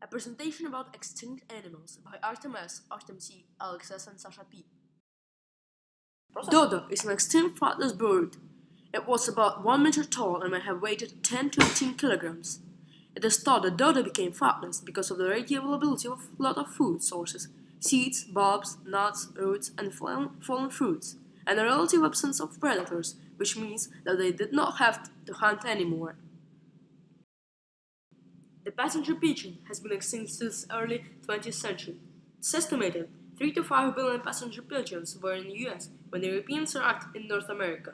A presentation about extinct animals by Artem S, Artem C, Alex S, and Sasha P. Dodo is an extinct flightless bird. It was about 1 meter tall and may have weighed 10 to 18 kilograms. It is thought that Dodo became flightless because of the ready availability of a lot of food sources: seeds, bulbs, nuts, roots, and fallen fruits, and the relative absence of predators, which means that they did not have to hunt anymore. The passenger pigeon has been extinct since early 20th century. It's estimated 3 to 5 billion passenger pigeons were in the US when the Europeans arrived in North America,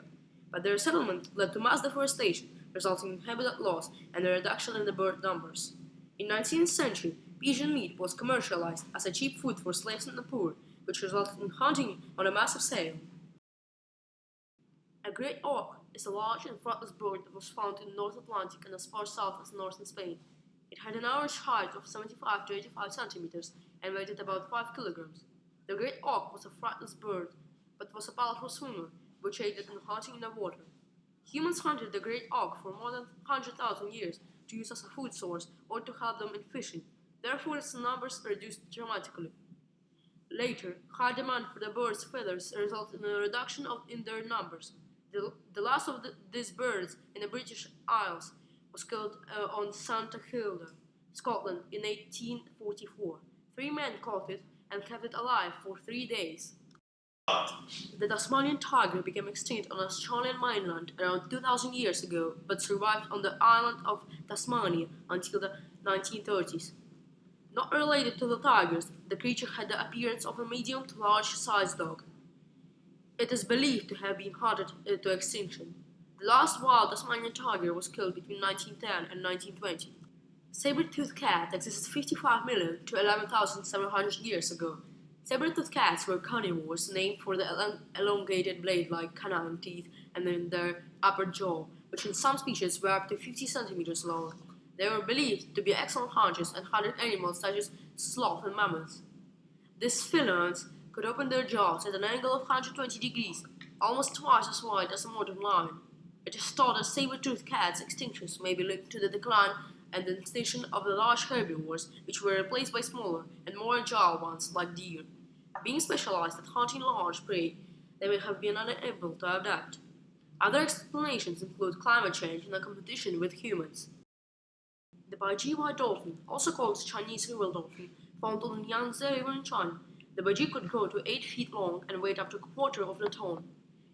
but their settlement led to mass deforestation, resulting in habitat loss and a reduction in the bird numbers. In the 19th century, pigeon meat was commercialized as a cheap food for slaves and the poor, which resulted in hunting on a massive scale. A great auk is a large and flightless bird that was found in the North Atlantic and as far south as northern Spain. It had an average height of 75 to 85 centimeters and weighed about 5 kilograms. The great auk was a flightless bird, but was a powerful swimmer, which aided in hunting in the water. Humans hunted the great auk for more than 100,000 years to use as a food source or to help them in fishing. Therefore, its numbers reduced dramatically. Later, high demand for the bird's feathers resulted in a reduction in their numbers. The last of these birds in the British Isles was killed on Santa Hilda, Scotland in 1844. 3 men caught it and kept it alive for 3 days. The Tasmanian tiger became extinct on the Australian mainland around 2,000 years ago, but survived on the island of Tasmania until the 1930s. Not related to the tigers, the creature had the appearance of a medium to large-sized dog. It is believed to have been hunted to extinction. The last wild Tasmanian tiger was killed between 1910 and 1920. Saber-toothed cat existed 55 million to 11,700 years ago. Saber-toothed cats were carnivores named for the elongated blade-like canine teeth and in their upper jaw, which in some species were up to 50 centimeters long. They were believed to be excellent hunters and hunted animals such as sloth and mammoths. These felines could open their jaws at an angle of 120 degrees, almost twice as wide as a modern lion. It is thought that saber-toothed cats' extinctions may be linked to the decline and the extinction of the large herbivores, which were replaced by smaller and more agile ones like deer. Being specialized at hunting large prey, they may have been unable to adapt. Other explanations include climate change and the competition with humans. The Baiji white dolphin, also called Chinese river dolphin, found on the Yangtze River in China. The Baiji could grow to 8 feet long and weighed up to a quarter of a ton.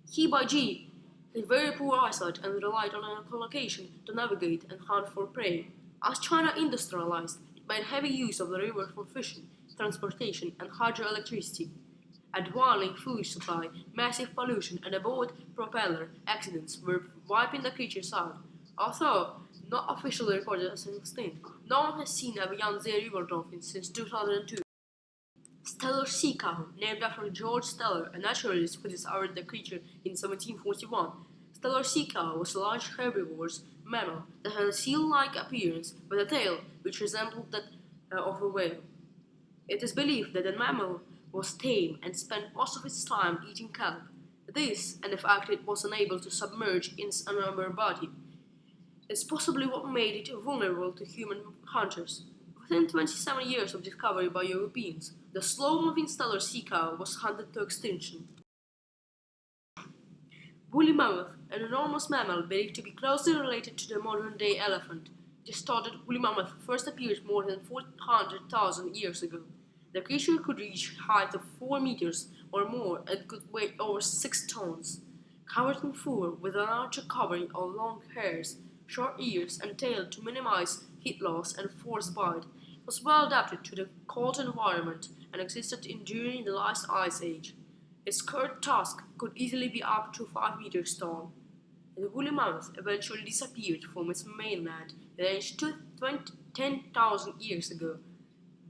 Baiji had very poor eyesight and relied on an echolocation to navigate and hunt for prey. As China industrialized, it made heavy use of the river for fishing, transportation, and hydroelectricity. A dwindling food supply, massive pollution, and aboard propeller accidents were wiping the creatures out. Although not officially recorded as extinct, no one has seen a Yangtze River dolphin since 2002. Steller sea cow, named after George Steller, a naturalist who discovered the creature in 1741. Steller sea cow was a large herbivorous mammal that had a seal-like appearance with a tail which resembled that of a whale. It is believed that the mammal was tame and spent most of its time eating kelp. This, and the fact it was unable to submerge in its upper body, is possibly what made it vulnerable to human hunters. Within 27 years of discovery by Europeans, the slow-moving Steller sea cow was hunted to extinction. Woolly mammoth, an enormous mammal believed to be closely related to the modern-day elephant. It is thought that woolly mammoth first appeared more than 400,000 years ago. The creature could reach a height of 4 meters or more and could weigh over 6 tons. Covered in fur with an outer covering of long hairs, short ears, and tail to minimize heat loss and forced bite, it was well adapted to the cold environment and existed during the last ice age. Its curved tusk could easily be up to 5 meters tall. The woolly mammoth eventually disappeared from its mainland aged 10,000 years ago.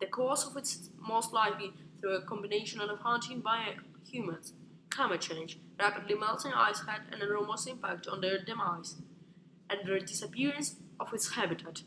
The cause of its most likely through a combination of hunting by humans, climate change, rapidly melting ice had an enormous impact on their demise, and the disappearance of its habitat.